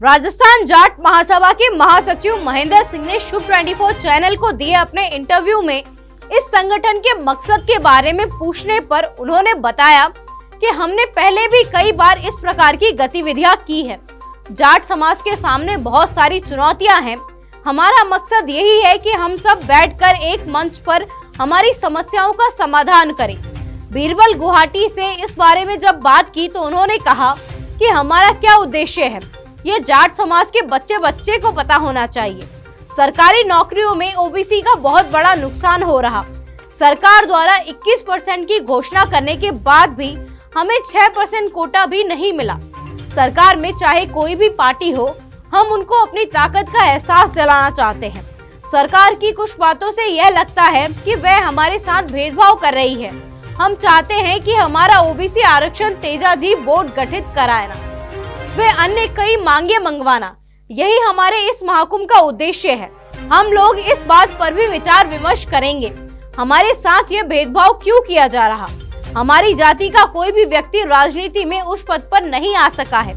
राजस्थान जाट महासभा के महासचिव महेंद्र सिंह ने शुभ 24 चैनल को दिए अपने इंटरव्यू में इस संगठन के मकसद के बारे में पूछने पर उन्होंने बताया कि हमने पहले भी कई बार इस प्रकार की गतिविधियां की है। जाट समाज के सामने बहुत सारी चुनौतियां हैं। हमारा मकसद यही है कि हम सब बैठकर एक मंच पर हमारी समस्याओं का समाधान करें। बीरबल गुवाहाटी से इस बारे में जब बात की तो उन्होंने कहा कि हमारा क्या उद्देश्य है, ये जाट समाज के बच्चे बच्चे को पता होना चाहिए। सरकारी नौकरियों में ओबीसी का बहुत बड़ा नुकसान हो रहा। सरकार द्वारा 21% की घोषणा करने के बाद भी हमें 6% कोटा भी नहीं मिला। सरकार में चाहे कोई भी पार्टी हो, हम उनको अपनी ताकत का एहसास दिलाना चाहते हैं। सरकार की कुछ बातों से यह लगता है कि वह हमारे साथ भेदभाव कर रही है। हम चाहते हैं कि हमारा ओबीसी आरक्षण तेजाजी बोर्ड गठित कराना, वे अन्य कई मांगे मंगवाना, यही हमारे इस महाकुंभ का उद्देश्य है। हम लोग इस बात पर भी विचार विमर्श करेंगे, हमारे साथ ये भेदभाव क्यों किया जा रहा। हमारी जाति का कोई भी व्यक्ति राजनीति में उस पद पर नहीं आ सका है।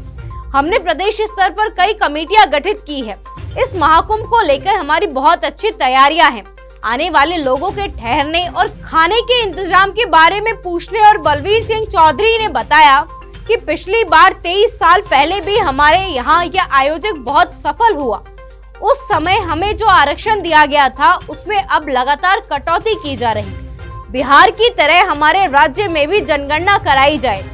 हमने प्रदेश स्तर पर कई कमेटियां गठित की है। इस महाकुंभ को लेकर हमारी बहुत अच्छी तैयारियां हैं। आने वाले लोगों के ठहरने और खाने के इंतजाम के बारे में पूछने और बलवीर सिंह चौधरी ने बताया कि पिछली बार 23 साल पहले भी हमारे यहाँ यह आयोजन बहुत सफल हुआ। उस समय हमें जो आरक्षण दिया गया था उसमें अब लगातार कटौती की जा रही। बिहार की तरह हमारे राज्य में भी जनगणना कराई जाए।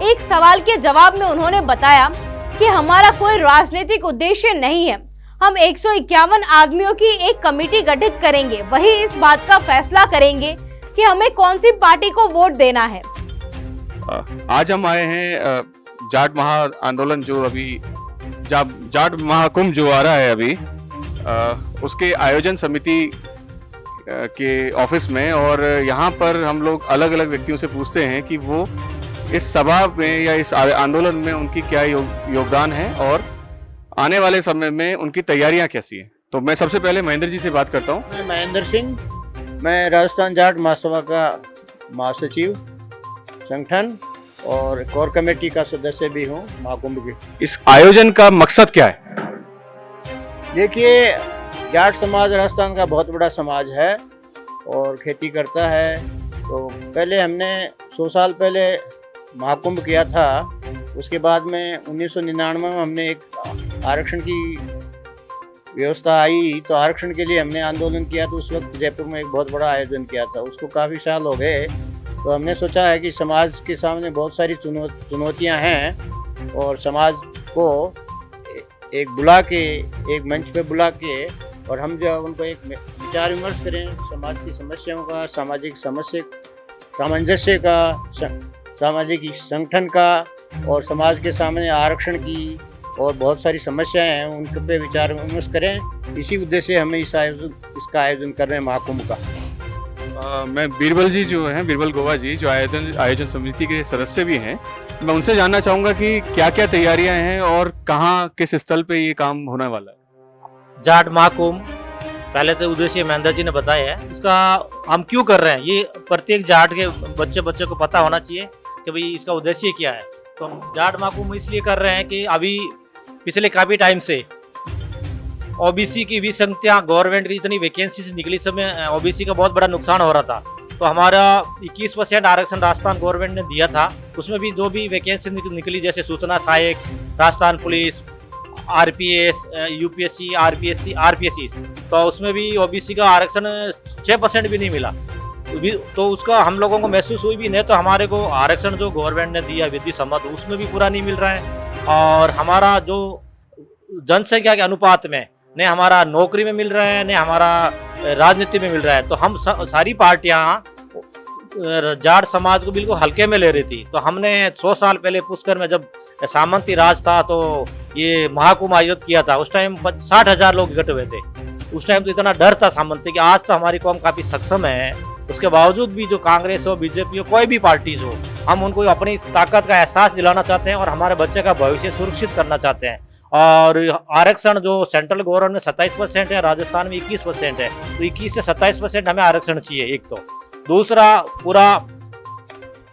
एक सवाल के जवाब में उन्होंने बताया कि हमारा कोई राजनीतिक उद्देश्य नहीं है। हम 151 आदमियों की एक कमेटी गठित करेंगे, वही इस बात का फैसला करेंगे कि हमें कौन सी पार्टी को वोट देना है। आज हम आए हैं जाट महा आंदोलन जो अभी जाट महाकुंभ जो आ रहा है अभी, उसके आयोजन समिति के ऑफिस में, और यहाँ पर हम लोग अलग अलग व्यक्तियों से पूछते हैं कि वो इस सभा में या इस आंदोलन में उनकी क्या योगदान है और आने वाले समय में उनकी तैयारियां कैसी हैं। तो मैं सबसे पहले महेंद्र जी से बात करता हूँ। मैं महेंद्र सिंह, मैं राजस्थान जाट महासभा का महासचिव संगठन और कोर कमेटी का सदस्य भी हूँ महाकुंभ के। इस आयोजन का मकसद क्या है? देखिए, जाट समाज राजस्थान का बहुत बड़ा समाज है और खेती करता है। तो पहले हमने 100 साल पहले महाकुंभ किया था। उसके बाद में 1999 में हमने एक आरक्षण की व्यवस्था आई, तो आरक्षण के लिए हमने आंदोलन किया। तो उस वक्त जयपुर में एक बहुत बड़ा आयोजन किया था। उसको काफ़ी साल हो गए, तो हमने सोचा है कि समाज के सामने बहुत सारी चुनौतियां हैं और समाज को एक बुला के, एक मंच पे बुला के, और हम जो उनको एक विचार विमर्श करें समाज की समस्याओं का, सामाजिक सामंजस्य का, सामाजिक संगठन का, और समाज के सामने आरक्षण की और बहुत सारी समस्याएं हैं उन पे विचार विमर्श करें। इसी उद्देश्य से हमें इसका आयोजन कर रहे हैं महाकुंभ का। मैं बीरबल जी जो हैं, बीरबल गोवा जी जो आयोजन समिति के सदस्य भी हैं, मैं उनसे जानना चाहूँगा कि क्या क्या तैयारियां हैं और कहाँ किस स्थल पे ये काम होने वाला है। जाट महाकुंभ पहले से उद्देश्य महेंद्र जी ने बताया है। इसका हम क्यों कर रहे हैं, ये प्रत्येक जाट के बच्चे को पता होना चाहिए कि भाई इसका उद्देश्य क्या है। तो हम जाट महाकुंभ इसलिए कर रहे हैं कि अभी पिछले काफ़ी टाइम से ओबीसी की भी संख्या, गवर्नमेंट की इतनी वैकेंसी निकली, समय ओबीसी का बहुत बड़ा नुकसान हो रहा था। तो हमारा 21% आरक्षण राजस्थान गवर्नमेंट ने दिया था। उसमें भी जो भी वैकेंसी निकली, जैसे सूचना सहायक, Rajasthan police, RPS, UPSC, RPSC, तो उसमें भी ओबीसी का आरक्षण 6% भी नहीं मिला। तो उसका हम लोगों को महसूस हुई भी नहीं। तो हमारे को आरक्षण जो गवर्नमेंट ने दिया विधि सम्मत, उसमें भी पूरा नहीं मिल रहा है। और हमारा जो जनसंख्या के अनुपात में न हमारा नौकरी में मिल रहा है, न हमारा राजनीति में मिल रहा है। तो हम सारी पार्टियां जाट समाज को बिल्कुल हल्के में ले रही थी। तो हमने 100 साल पहले पुष्कर में जब सामंती राज था तो ये महाकुंभ आयोजित किया था। उस टाइम 60,000 लोग इकट्ठे हुए थे। उस टाइम तो इतना डर था सामंती कि आज तो हमारी कौम काफ़ी सक्षम है। उसके बावजूद भी जो कांग्रेस हो, बीजेपी हो, कोई भी पार्टीज हो, हम उनको अपनी ताकत का एहसास दिलाना चाहते हैं और हमारे बच्चे का भविष्य सुरक्षित करना चाहते हैं। और आरक्षण जो सेंट्रल गवर्नमेंट में 27% है, राजस्थान में 21% है। तो 21 से 27% हमें आरक्षण चाहिए, एक तो। दूसरा, पूरा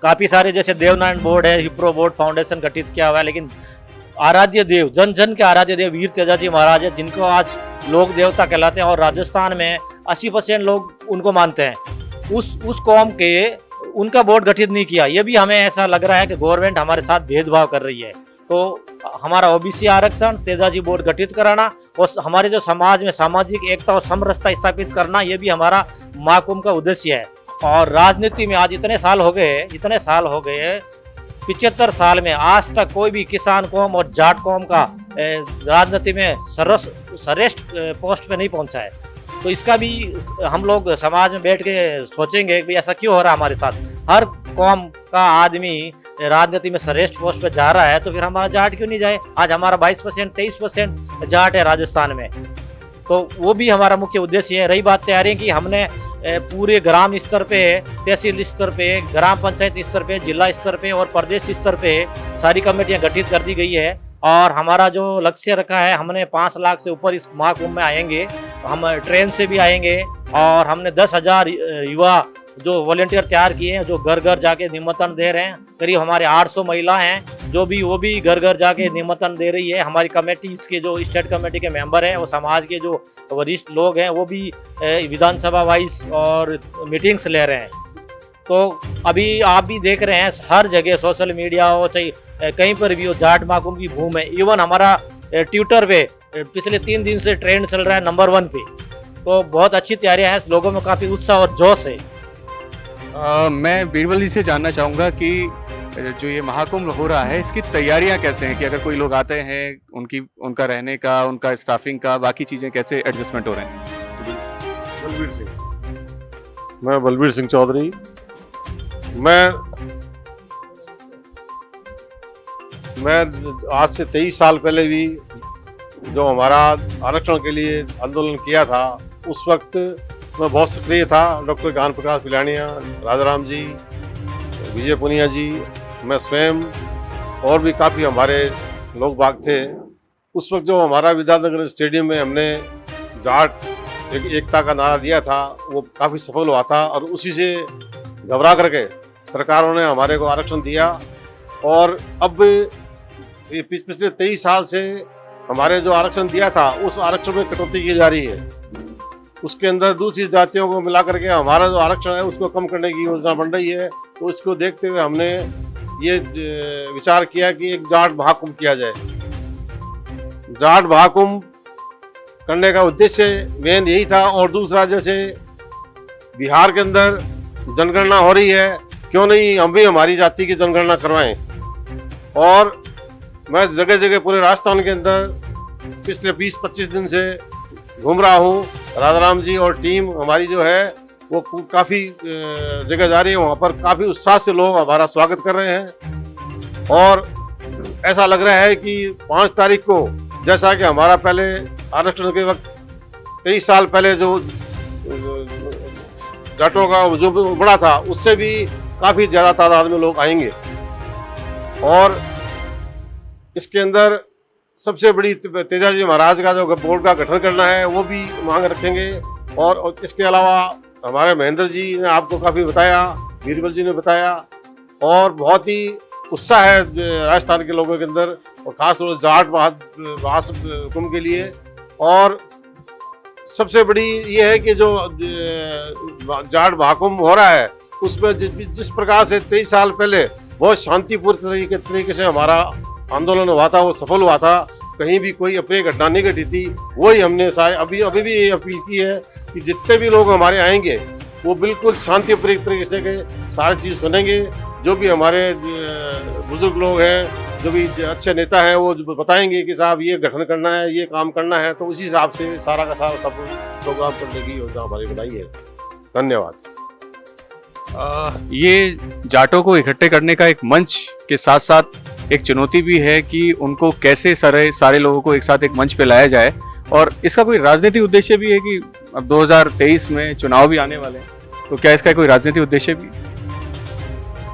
काफ़ी सारे जैसे देवनारायण बोर्ड है, हिप्रो बोर्ड फाउंडेशन गठित किया हुआ है, लेकिन आराध्य देव, जन जन के आराध्य देव वीर तेजाजी महाराज है, जिनको आज लोक देवता कहलाते हैं और राजस्थान में 80% लोग उनको मानते हैं। उस कौम के उनका बोर्ड गठित नहीं किया, ये भी हमें ऐसा लग रहा है कि गवर्नमेंट हमारे साथ भेदभाव कर रही है। तो हमारा ओबीसी आरक्षण, तेजाजी बोर्ड गठित कराना और हमारे जो समाज में सामाजिक एकता और समरसता स्थापित करना, ये भी हमारा महाकुंभ का उद्देश्य है। और राजनीति में आज इतने साल हो गए 75 साल में आज तक कोई भी किसान कौम और जाट कौम का राजनीति में श्रेष्ठ पोस्ट पे नहीं पहुंचा है। तो इसका भी हम लोग समाज में बैठ के सोचेंगे कि ऐसा क्यों हो रहा है हमारे साथ। हर कौम का आदमी राजनीति में श्रेष्ठ पोस्ट पे जा रहा है, तो फिर हमारा जाट क्यों नहीं जाए। आज हमारा 22% 23% जाट है राजस्थान में, तो वो भी हमारा मुख्य उद्देश्य है। रही बात तैयारी की, हमने पूरे ग्राम स्तर पे, तहसील स्तर पे, ग्राम पंचायत स्तर पे, जिला स्तर पे और प्रदेश स्तर पे सारी कमेटियां गठित कर दी गई है। और हमारा जो लक्ष्य रखा है, हमने 5 लाख से ऊपर इस महाकुंभ में आएंगे। हम ट्रेन से भी आएंगे और हमने 10,000 युवा जो वॉलेंटियर तैयार किए हैं, जो घर घर जाके निमंत्रण दे रहे हैं। करीब हमारे 800 महिला हैं वो भी घर घर जाके निमंत्रण दे रही है। हमारी कमेटी, इसके जो स्टेट कमेटी के मेंबर हैं, वो समाज के जो वरिष्ठ लोग हैं, वो भी विधानसभा वाइज और मीटिंग्स ले रहे हैं। तो अभी आप भी देख रहे हैं हर जगह सोशल मीडिया हो चाहे कहीं पर भी हो, जाट महाकुंभ की भूम है। इवन हमारा ट्विटर पे पिछले 3 दिन से ट्रेंड चल रहा है नंबर 1 पे। तो बहुत अच्छी तैयारियां हैं, लोगों में काफ़ी उत्साह और जोश है। मैं बीरबल जी से जानना चाहूँगा कि जो ये महाकुंभ हो रहा है, इसकी तैयारियां कैसे हैं, कि अगर कोई लोग आते हैं उनका रहने का, उनका स्टाफिंग का, बाकी चीज़ें कैसे एडजस्टमेंट हो रहे हैं। बलबीर सिंह, मैं बलबीर सिंह चौधरी। मैं आज से 23 साल पहले भी जो हमारा आरक्षण के लिए आंदोलन किया था, उस वक्त मैं बहुत सक्रिय था। डॉक्टर ज्ञान प्रकाश पिलानिया, राजाराम जी, विजय पुनिया जी, मैं स्वयं और भी काफ़ी हमारे लोग बाग थे। उस वक्त जो हमारा विद्यानगर स्टेडियम में हमने जाट एकता का नारा दिया था, वो काफ़ी सफल हुआ था और उसी से घबरा करके सरकारों ने हमारे को आरक्षण दिया। और अब ये पिछले 23 साल से हमारे जो आरक्षण दिया था, उस आरक्षण में कटौती की जा रही है। उसके अंदर दूसरी जातियों को मिला करके हमारा जो आरक्षण है उसको कम करने की योजना बन रही है। तो इसको देखते हुए हमने ये विचार किया कि एक जाट महाकुंभ किया जाए। जाट महाकुंभ करने का उद्देश्य मेन यही था। और दूसरा, जैसे बिहार के अंदर जनगणना हो रही है, क्यों नहीं हम भी हमारी जाति की जनगणना करवाएं। और मैं जगह जगह पूरे राजस्थान के अंदर पिछले 20-25 दिन से घूम रहा हूँ। राजाराम जी और टीम हमारी जो है वो काफ़ी जगह जा रही है, वहाँ पर काफ़ी उत्साह से लोग हमारा स्वागत कर रहे हैं। और ऐसा लग रहा है कि 5 तारीख को, जैसा कि हमारा पहले आरक्षण के वक्त 23 साल पहले जो जाटों का जो बढ़ा था, उससे भी काफ़ी ज़्यादा तादाद में लोग आएंगे। और इसके अंदर सबसे बड़ी तेजाजी महाराज का जो बोर्ड का गठन करना है, वो भी मांग रखेंगे। और इसके अलावा हमारे महेंद्र जी ने आपको काफ़ी बताया, बीरबल जी ने बताया, और बहुत ही उत्साह है राजस्थान के लोगों के अंदर, और खासतौर से जाट महाकुंभ के लिए। और सबसे बड़ी ये है कि जो जाट महाकुंभ हो रहा है, उसमें जिस प्रकार से 23 साल पहले बहुत शांतिपूर्ण तरीके से हमारा आंदोलन हुआ था, वो सफल हुआ था, कहीं भी कोई अप्रिय घटना नहीं घटी थी। वही हमने अभी भी ये अपील की है कि जितने भी लोग हमारे आएंगे वो बिल्कुल शांतिपूर्ण तरीके से सारी चीज़ सुनेंगे। जो भी हमारे बुजुर्ग लोग हैं, जो भी अच्छे नेता हैं, वो बताएंगे कि साहब ये गठन करना है, ये काम करना है, तो उसी हिसाब से सारा का सारा सब प्रोग्राम करने की योजना हमारी बनाई है। धन्यवाद। ये जाटों को इकट्ठे करने का एक मंच के साथ साथ एक चुनौती भी है कि उनको कैसे सारे लोगों को एक साथ एक मंच पे लाया जाए। और इसका कोई राजनीतिक उद्देश्य भी है कि अब 2023 में चुनाव भी आने वाले हैं, तो क्या इसका कोई राजनीतिक उद्देश्य भी?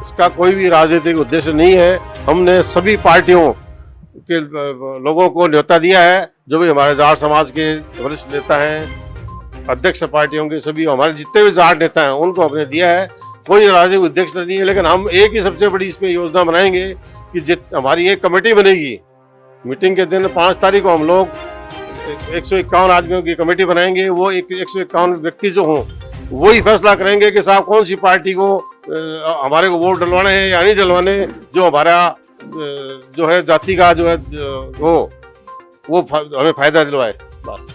इसका कोई भी राजनीतिक उद्देश्य नहीं है। हमने सभी पार्टियों के लोगों को न्योता दिया है, जो भी हमारे जाट समाज के वरिष्ठ नेता हैं, अध्यक्ष पार्टियों के सभी हमारे जितने भी जाट नेता हैं, उनको हमने दिया है। कोई राजनीतिक उद्देश्य नहीं है, लेकिन हम एक ही सबसे बड़ी इसमें योजना बनाएंगे कि हमारी एक कमेटी बनेगी मीटिंग के दिन 5 तारीख को हम लोग 151 आदमियों की कमेटी बनाएंगे। वो 151 व्यक्ति जो हों वही फैसला करेंगे कि साहब कौन सी पार्टी को हमारे को वोट डलवाने हैं या नहीं डलवाने, जो हमारा जो है जाति का जो है वो हमें फायदा दिलवाए बस।